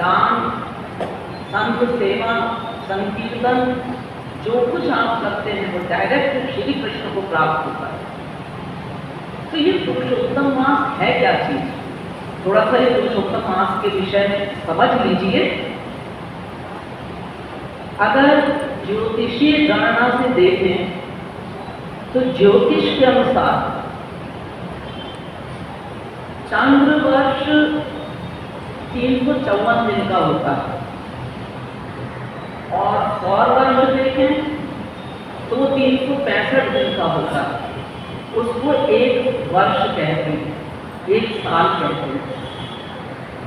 दान, संत सेवा, संकीर्तन, जो कुछ आप करते हैं वो डायरेक्ट श्री कृष्ण को प्राप्त होता है। तो ये पुरुषोत्तम मास है क्या चीज? थोड़ा सा ये पुरुषोत्तम मास के विषय में समझ लीजिए। अगर ज्योतिषीय गणना से देखें तो ज्योतिष के अनुसार चंद्र वर्ष 354 दिन का होता है और सौर वर्ष देखें तो 365 दिन का होता है। उसको एक वर्ष कहते हैं, एक साल कहते हैं।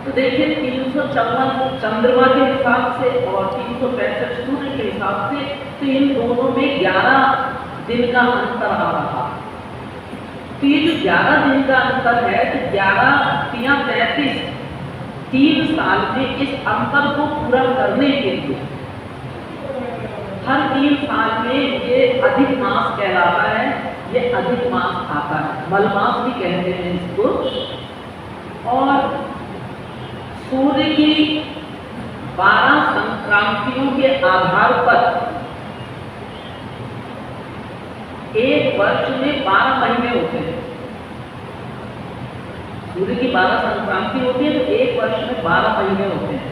तो देखिए 354 चंद्रमा के हिसाब से और 365 सूर्य के हिसाब से, तो इन दोनों में 11 दिन का अंतर आ रहा है। तो ये जो 11 दिन का अंतर है, तो 11 तिया 33, 3 साल में इस अंतर को पूरा करने के लिए हर 3 साल में ये अधिक मास कहलाता है, ये अधिक मास आता है, मलमास भी कहते हैं इसको। और सूर्य की 12 संक्रांतियों के आधार पर एक वर्ष में 12 महीने होते हैं। सूर्य की 12 संक्रांति होती है तो एक वर्ष में 12 महीने होते हैं।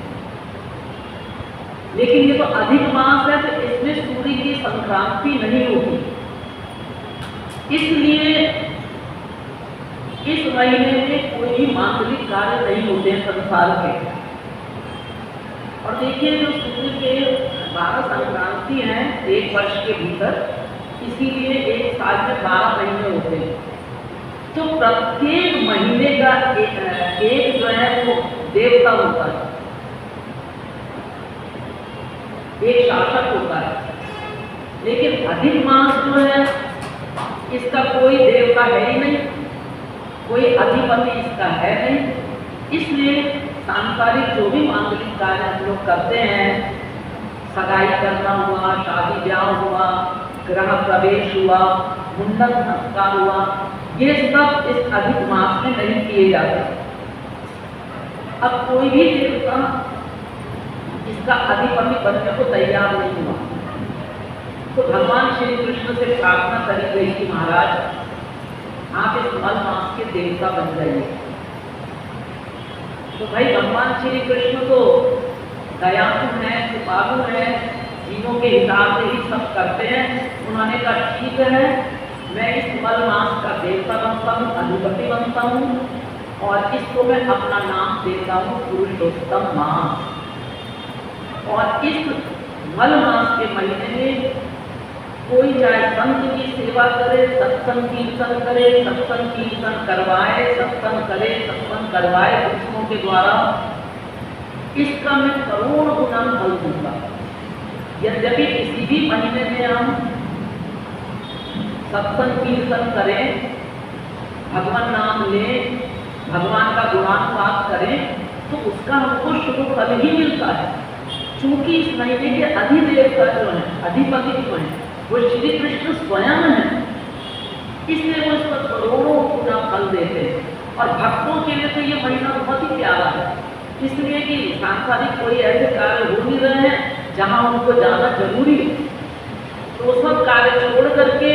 लेकिन ये तो अधिक मास है, तो इसमें सूर्य की संक्रांति नहीं होती, इसलिए इस महीने में कोई भी मांगलिक कार्य नहीं होते हैं संसार के। और देखिए जो सूर्य के 12 संक्रांति हैं एक वर्ष के भीतर, इसीलिए एक साल में 12 महीने होते हैं। तो प्रत्येक महीने का एक जो है वो देवता होता है, एक शासक होता है। लेकिन अधिक मास जो है इसका कोई देवता है ही नहीं, कोई अधिपति इसका है नहीं। इसलिए सांसारिक जो भी मांगलिक कार्य हम लोग करते हैं, सगाई करना हुआ, शादी ब्याह हुआ, गृह प्रवेश हुआ, मुंडन संस्कार हुआ, ये सब इस अधिक मास में नहीं किए जाते। अब कोई भी देवता इसका अधिपति बनने को तैयार नहीं हुआ, तो भगवान श्री कृष्ण से प्रार्थना करी गई कि महाराज आप इस मल मास के देवता बन जाइए। तो भाई भगवान श्री कृष्ण तो दयालु हैं, कृपालु हैं, जीवों के हिसाब से ही सब करते हैं। उन्होंने कहा ठीक है, मैं इस मल मास का देवता बनता हूँ, अधिपति बनता हूँ और इसको मैं अपना नाम देता हूँ पुरुषोत्तम मास। और इस मल मास के महीने में कोई चाहे संत की सेवा करे, सत्संग कीर्तन करे, सत्संग कीर्तन करवाए, सत्संग करे, सत्संग करवाए दूसरों के द्वारा, इसका मैं करोड़ गुना फल दूंगा। यद्यपि किसी भी महीने में हम सत्संग कीर्तन करें, भगवान नाम लें, भगवान का गुणानुवाद करें, तो उसका हमको शुभ फल ही मिलता है। चूंकि इस महीने के अधिदेवता जो है, अधिपति जो है, वो श्री कृष्ण स्वयं है, इसलिए वो इसको करोड़ों गुना फल देते हैं। और भक्तों के लिए तो ये महीना बहुत ही प्यारा है, इसलिए कि सांसारिक कोई ऐसे कार्य हो नहीं रहे हैं जहाँ उनको जाना जरूरी है, तो सब कार्य छोड़ करके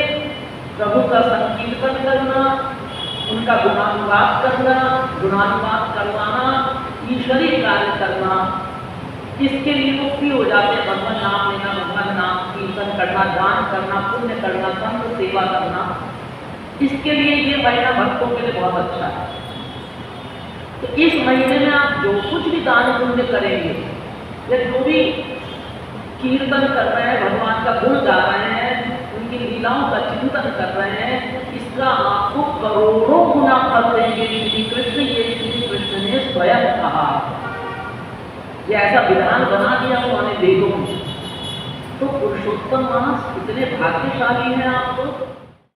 प्रभु का संकीर्तन करना, उनका गुणानुवाद करना, गुणानुवाद करवाना, ईश्वरीय कार्य करना, इसके लिए मुक्ति हो जाते हैं। भगवान नाम लेना, भगवान नाम कीर्तन करना, दान करना, पुण्य करना, संत सेवा करना, इसके लिए ये महीना भक्तों के लिए बहुत अच्छा है। तो इस महीने में आप जो कुछ भी दान पुण्य करेंगे या जो भी कीर्तन कर रहे हैं, भगवान का गुण गा रहे हैं, उनकी लीलाओं का चिंतन कर रहे हैं, इसका आपको करोड़ों गुना फल देंगे श्री कृष्ण। ये श्री कृष्ण ने स्वयं कहा, ये ऐसा विधान बना दिया उन्होंने वेदों में। तो पुरुषोत्तम मास कितने भाग्यशाली हैं आपको।